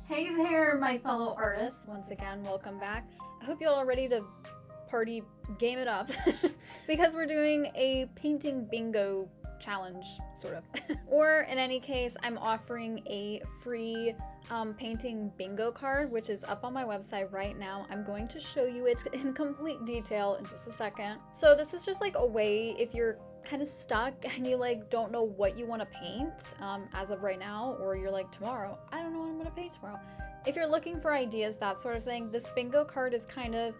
Hey there, my fellow artists. Once again, welcome back. I hope you all are ready to party game it up because we're doing a painting bingo challenge, sort of. Or in any case, I'm offering a free painting bingo card, which is up on my website right now. I'm going to show you it in complete detail in just a second. So this is just like a way if you're kind of stuck and you like don't know what you want to paint as of right now, or you're like tomorrow, I don't know what I'm going to paint tomorrow. If you're looking for ideas, that sort of thing, this bingo card is kind of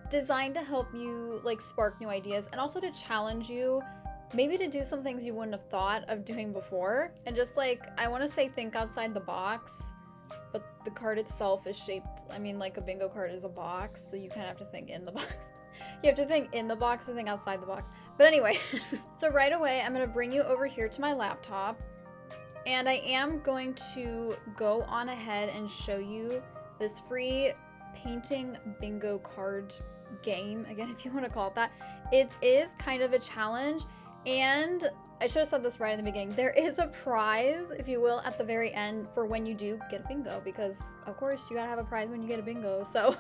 designed to help you like spark new ideas and also to challenge you maybe to do some things you wouldn't have thought of doing before, and just like I want to say think outside the box. But the card itself is shaped, I mean, like a bingo card is a box, so you kind of have to think in the box. You have to think in the box and think outside the box. But anyway, so right away, I'm going to bring you over here to my laptop. And I am going to go on ahead and show you this free painting bingo card game. Again, if you want to call it that. It is kind of a challenge. And I should have said this right in the beginning. There is a prize, if you will, at the very end for when you do get a bingo. Because, of course, you gotta have a prize when you get a bingo. So...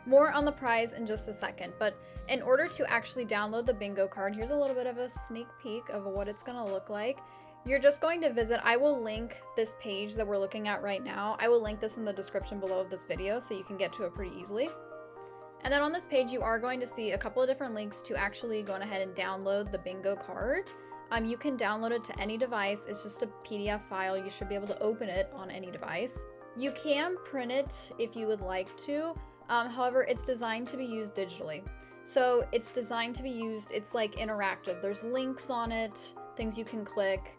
more on the prize in just a second, but in order to actually download the bingo card, here's a little bit of a sneak peek of what it's gonna look like. You're just going to visit, I will link this page that we're looking at right now. I will link this in the description below of this video so you can get to it pretty easily. And then on this page, you are going to see a couple of different links to actually go ahead and download the bingo card. You can download it to any device. It's just a PDF file. You should be able to open it on any device. You can print it if you would like to. However, it's designed to be used digitally. So it's designed to be used, it's like interactive. There's links on it, things you can click.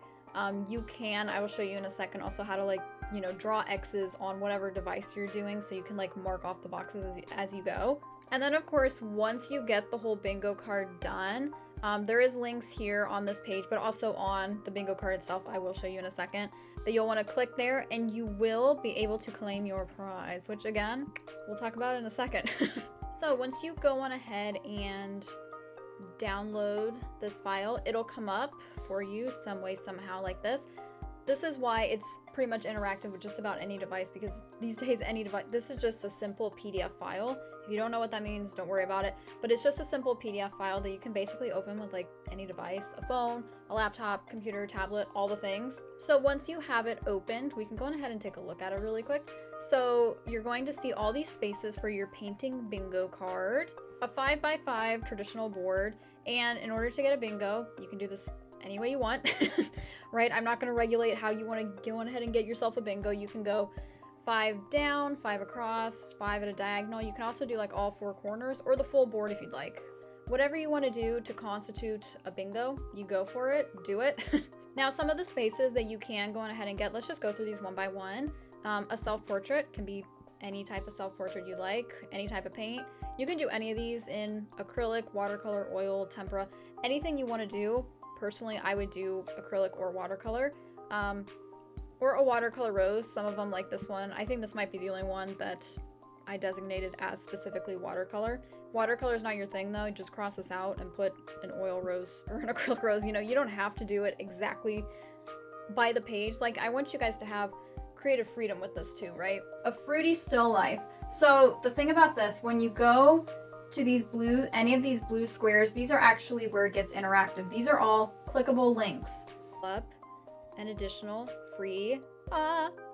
You can, I will show you in a second also how to like, you know, draw X's on whatever device you're doing so you can like mark off the boxes as you go. And then of course, once you get the whole bingo card done, there is links here on this page, but also on the bingo card itself, I will show you in a second, that you'll want to click there and you will be able to claim your prize, which again, we'll talk about in a second. So once you go on ahead and download this file, it'll come up for you some way, somehow like this. This is why it's pretty much interactive with just about any device, because these days any device, this is just a simple PDF file. If you don't know what that means, don't worry about it. But it's just a simple PDF file that you can basically open with like any device, a phone, a laptop, computer, tablet, all the things. So once you have it opened, we can go ahead and take a look at it really quick. So you're going to see all these spaces for your painting bingo card, a 5x5 traditional board. And in order to get a bingo, you can do this any way you want, right? I'm not going to regulate how you want to go ahead and get yourself a bingo. You can go 5 down, 5 across, 5 at a diagonal. You can also do like all 4 corners or the full board if you'd like. Whatever you want to do to constitute a bingo, you go for it, do it. Now, some of the spaces that you can go on ahead and get, let's just go through these one by one. A self-portrait can be any type of self-portrait you like, any type of paint. You can do any of these in acrylic, watercolor, oil, tempera, anything you want to do. Personally, I would do acrylic or watercolor, or a watercolor rose. Some of them like this one. I think this might be the only one that I designated as specifically watercolor. Watercolor is not your thing though. Just cross this out and put an oil rose or an acrylic rose. You know, you don't have to do it exactly by the page. Like, I want you guys to have creative freedom with this too, right? A fruity still life. So the thing about this, when you go to these blue, any of these blue squares, these are actually where it gets interactive. These are all clickable links. Up an additional free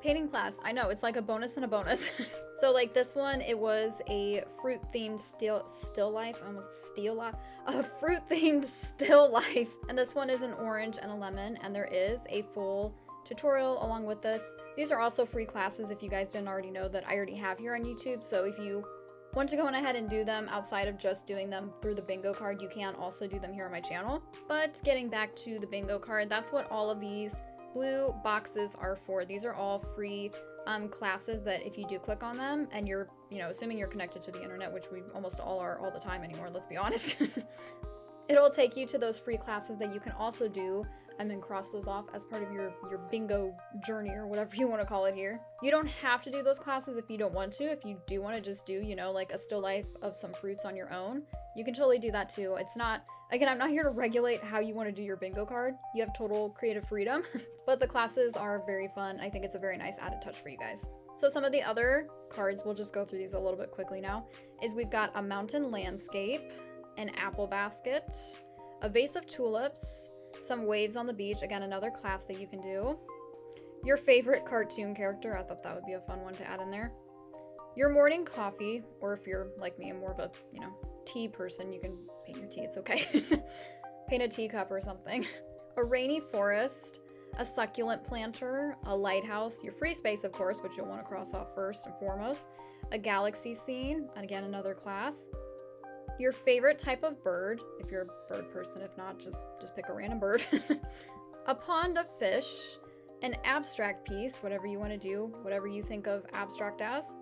painting class. I know, it's like a bonus and a bonus. So like this one, it was a fruit themed still life, a fruit themed still life. And this one is an orange and a lemon, and there is a full tutorial along with this. These are also free classes if you guys didn't already know that I already have here on YouTube. So if you want to go on ahead and do them outside of just doing them through the bingo card, you can also do them here on my channel. But getting back to the bingo card, that's what all of these blue boxes are for. These are all free classes that if you do click on them and you're, you know, assuming you're connected to the internet, which we almost all are all the time anymore, let's be honest, it'll take you to those free classes that you can also do and then cross those off as part of your bingo journey or whatever you want to call it here. You don't have to do those classes if you don't want to. If you do want to just do, you know, like a still life of some fruits on your own, you can totally do that too. It's not, again, I'm not here to regulate how you want to do your bingo card. You have total creative freedom, but the classes are very fun. I think it's a very nice added touch for you guys. So some of the other cards, we'll just go through these a little bit quickly now, is we've got a mountain landscape, an apple basket, a vase of tulips, some waves on the beach, again, another class that you can do. Your favorite cartoon character, I thought that would be a fun one to add in there. Your morning coffee, or if you're like me, I'm more of a, tea person, you can paint your tea, it's okay. Paint a teacup or something. A rainy forest, a succulent planter, a lighthouse, your free space, of course, which you'll want to cross off first and foremost, a galaxy scene, and again, another class. Your favorite type of bird, if you're a bird person, if not, just pick a random bird. A pond of fish, an abstract piece, whatever you want to do, whatever you think of abstract as.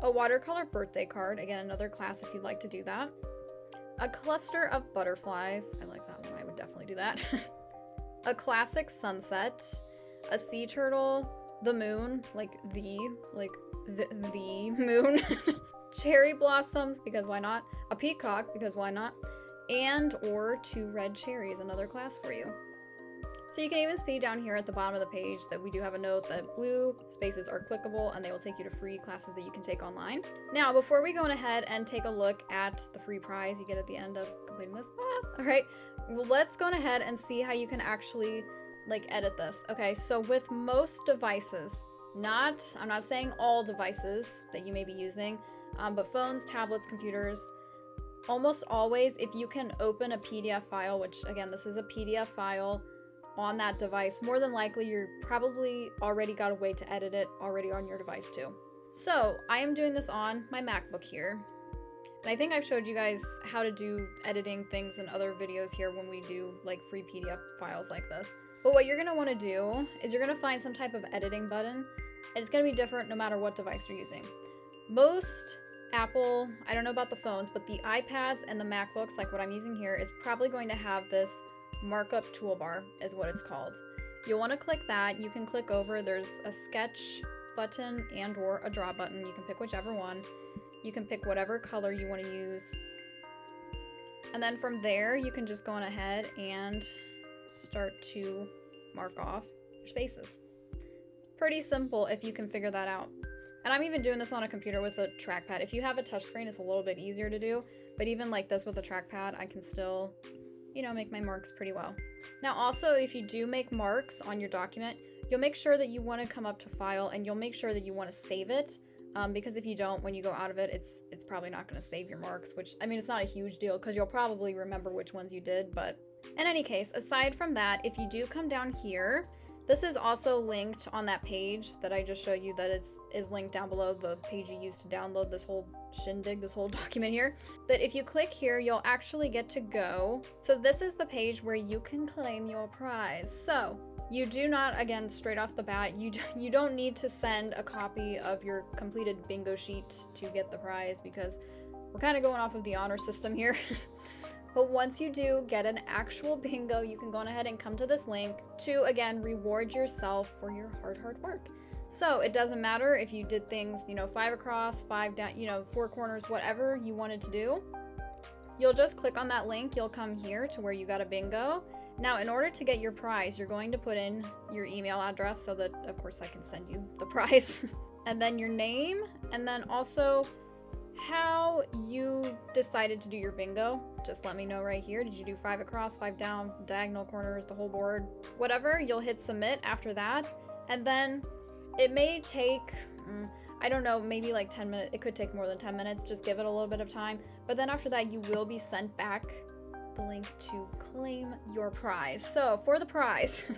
A watercolor birthday card, again, another class if you'd like to do that. A cluster of butterflies, I like that one, I would definitely do that. A classic sunset, a sea turtle, the moon, like the moon. Cherry blossoms, because why not? A peacock, because why not? And or 2 red cherries, another class for you. So you can even see down here at the bottom of the page that we do have a note that blue spaces are clickable and they will take you to free classes that you can take online. Now, before we go ahead and take a look at the free prize you get at the end of completing this, all right, well, let's go ahead and see how you can actually edit this. Okay, so with most devices, I'm not saying all devices that you may be using, but phones, tablets, computers, almost always, if you can open a PDF file, which again, this is a PDF file on that device, more than likely you're probably already got a way to edit it already on your device too. So I am doing this on my MacBook here. And I think I've showed you guys how to do editing things in other videos here when we do free PDF files like this. But what you're gonna wanna do is you're gonna find some type of editing button, and it's gonna be different no matter what device you're using. Most Apple, I don't know about the phones, but the iPads and the MacBooks, like what I'm using here, is probably going to have this markup toolbar, is what it's called. You'll want to click that. You can click over, there's a sketch button and or a draw button. You can pick whichever one. You can pick whatever color you want to use. And then from there, you can just go on ahead and start to mark off your spaces. Pretty simple if you can figure that out. And I'm even doing this on a computer with a trackpad. If you have a touchscreen, it's a little bit easier to do, but even like this with a trackpad, I can still make my marks pretty well. Now also, if you do make marks on your document, you'll make sure that you want to come up to file and you'll make sure that you want to save it, because if you don't, when you go out of it, it's probably not going to save your marks, which, I mean, it's not a huge deal because you'll probably remember which ones you did, but in any case, aside from that, if you do come down here, this is also linked on that page that I just showed you, that is linked down below, the page you used to download this whole shindig, this whole document here, that if you click here, you'll actually get to go. So this is the page where you can claim your prize. So you do not, again, straight off the bat, you don't need to send a copy of your completed bingo sheet to get the prize, because we're kind of going off of the honor system here. But once you do get an actual bingo, you can go on ahead and come to this link to, again, reward yourself for your hard work. So it doesn't matter if you did things, 5 across, 5 down, 4 corners, whatever you wanted to do. You'll just click on that link. You'll come here to where you got a bingo. Now, in order to get your prize, you're going to put in your email address so that, of course, I can send you the prize. And then your name, and then also how you decided to do your bingo. Just let me know right here. Did you do 5 across, 5 down, diagonal corners, the whole board? Whatever, you'll hit submit after that. And then it may take, I don't know, maybe like 10 minutes. It could take more than 10 minutes. Just give it a little bit of time. But then after that, you will be sent back the link to claim your prize. So for the prize,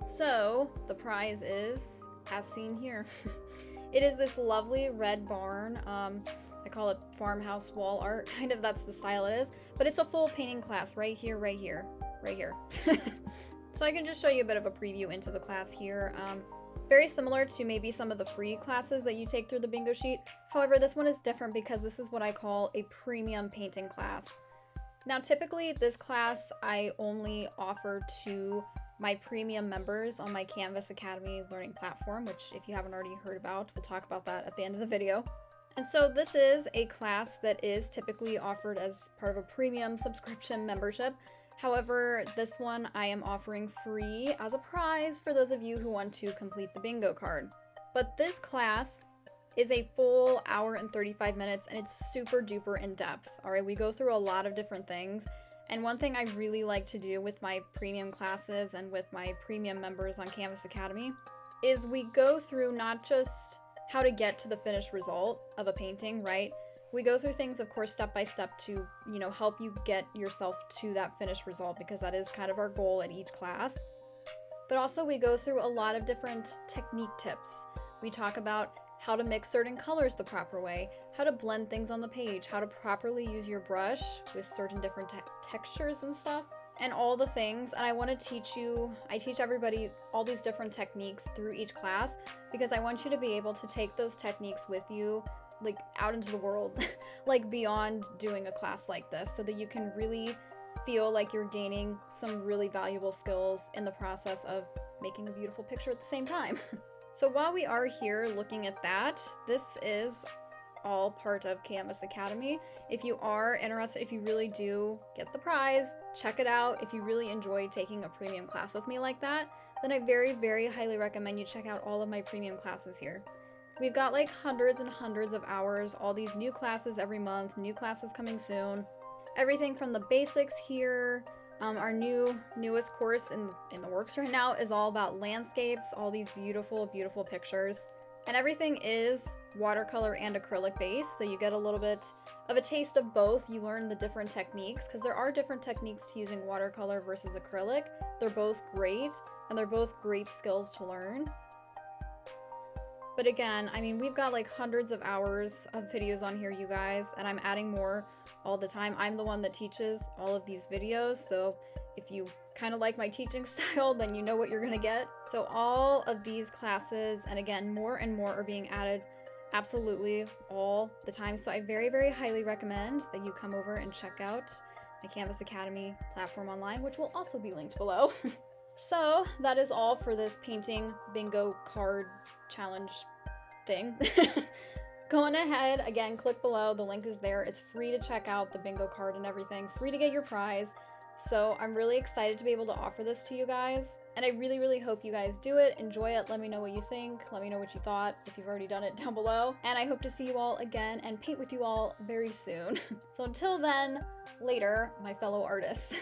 so the prize is as seen here. It is this lovely red barn. I call it farmhouse wall art, kind of, that's the style it is, but it's a full painting class right here. So I can just show you a bit of a preview into the class here. Very similar to maybe some of the free classes that you take through the bingo sheet. However, this one is different because this is what I call a premium painting class. Now, typically this class I only offer to my premium members on my Canvas Academy learning platform, which if you haven't already heard about, we'll talk about that at the end of the video. And so this is a class that is typically offered as part of a premium subscription membership. However, this one I am offering free as a prize for those of you who want to complete the bingo card. But this class is a full hour and 35 minutes, and it's super duper in depth. All right, we go through a lot of different things. And one thing I really like to do with my premium classes and with my premium members on Canvas Academy is we go through not just how to get to the finished result of a painting, right? We go through things, of course, step by step to, help you get yourself to that finished result, because that is kind of our goal at each class. But also we go through a lot of different technique tips. We talk about how to mix certain colors the proper way, how to blend things on the page, how to properly use your brush with certain different textures and stuff, and all the things. And I teach everybody all these different techniques through each class, because I want you to be able to take those techniques with you, like out into the world, like beyond doing a class like this, so that you can really feel like you're gaining some really valuable skills in the process of making a beautiful picture at the same time. So while we are here looking at that, this is all part of Canvas Academy. If you are interested, if you really do get the prize, check it out. If you really enjoy taking a premium class with me like that, then I very, very highly recommend you check out all of my premium classes here. We've got like hundreds and hundreds of hours, all these new classes every month, new classes coming soon. Everything from the basics here. Our newest course in the works right now is all about landscapes, all these beautiful, beautiful pictures. And everything is watercolor and acrylic based, so you get a little bit of a taste of both. You learn the different techniques, because there are different techniques to using watercolor versus acrylic. They're both great, and they're both great skills to learn. But again, I mean, we've got like hundreds of hours of videos on here, you guys, and I'm adding more all the time. I'm the one that teaches all of these videos, so if you kind of like my teaching style, then you know what you're gonna get. So all of these classes, and again, more and more are being added absolutely all the time. So I very, very highly recommend that you come over and check out my Canvas Academy platform online, which will also be linked below. So that is all for this painting bingo card challenge thing. Go on ahead, again, click below, the link is there. It's free to check out the bingo card and everything, free to get your prize. So I'm really excited to be able to offer this to you guys, and I really, really hope you guys do it, enjoy it, let me know what you think, let me know what you thought, if you've already done it down below, and I hope to see you all again and paint with you all very soon. So until then, later, my fellow artists.